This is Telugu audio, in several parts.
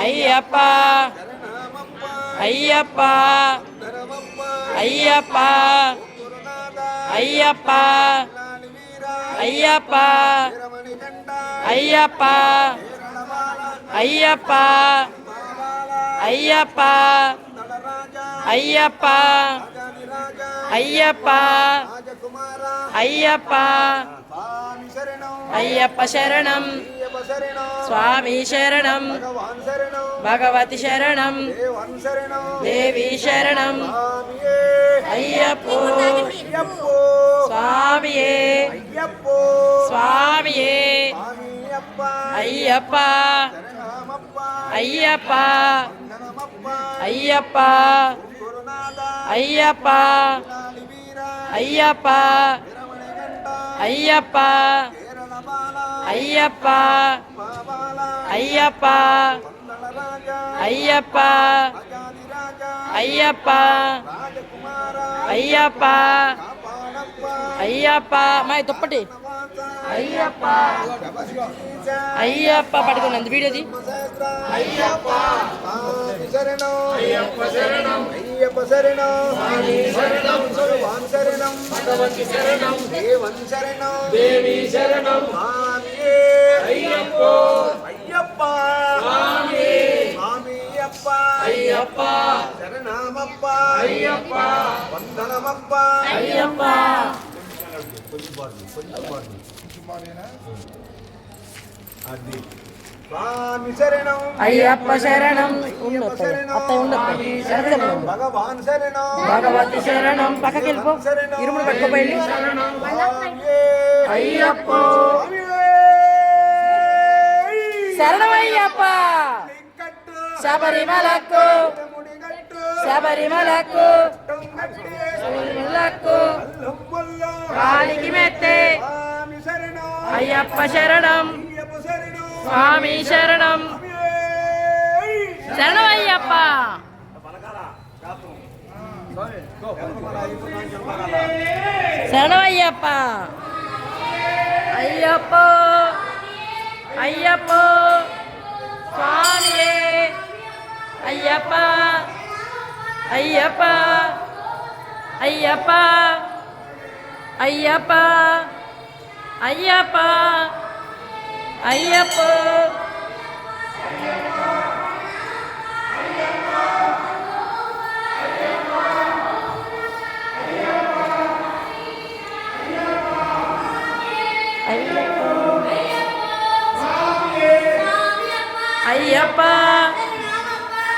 అయ్యప్ప అయ్యప్ప అయ్యప్ప అయ్యప్ప అయ్యప్ప అయ్యప్ప అయ్యప్ప అయ్యప్ప అయ్యప్ప అయ్యప్ప అయ్యప్ప అయ్యప్ప శరణం స్వామి శరణం భగవతి శరణం దేవి శరణం అయ్యప్పో స్వామియే స్వామియే అయ్యప్ప అయ్యప్ప అయ్యప్ప అయ్యప్ప అయ్యప్ప అయ్యప్ప అయ్యప్ప అయ్యప్ప అయ్యప్ప అయ్యప్ప అయ్యప్ప అయ్యప్ప మా దుప్పటి అయ్యప్ప అయ్యప్ప పట్టుకున్నంత వీడియోది అయ్యప్ప శరణం అయ్యప్ప శరణం అయ్యప్ప శరణం శరణం భగవాన్ శరణం భగవతి శరణం దేవన్ శరణం దేవి శరణం స్వామియే అయ్యప్ప అయ్యప్ప స్వామి స్వామియప్ప అయ్యప్ప శరణమప్ప అయ్యప్ప వందనమప్ప అయ్యప్ప స్వామి శరణం అయ్యప్ప శరణం అత్త ఉండదు భగవాన్ శరణం భగవతి శరణం పక్కకి వెళ్ళిపో ఇరుముడు పట్టుకోపోయి అయ్యప్ప శరణమయ్యప్ప శబరిమలకు శబరిమలకు శబరిమలకు కాలికి మెత్తే అయ్యప్ప శరణం స్వామి శరణం శరణమయ్యప్ప శరణమయ్యప్ప అయ్యప్ప అయ్యప్ప స్వామియే అయ్యప్ప అయ్యప్ప అయ్యప్ప అయ్యప్ప అయ్యప్ప అయ్యప్ప అయ్యప్ప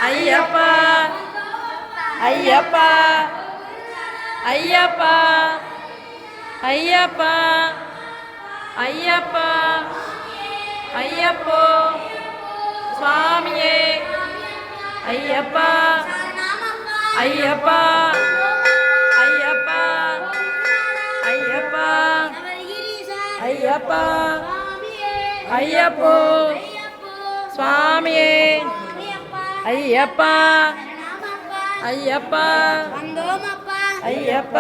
అయ్యప్ప అయ్యప్ప అయ్యప్ప అయ్యప్ప అయ్యప్ప అయ్యప్ప స్వామియే అయ్యప్ప అయ్యప్ప అయ్యప్ప అయ్యప్ప అయ్యప్ప అయ్యప్ప స్వామియే అయ్యప్ప అయ్యప్ప అయ్యప్ప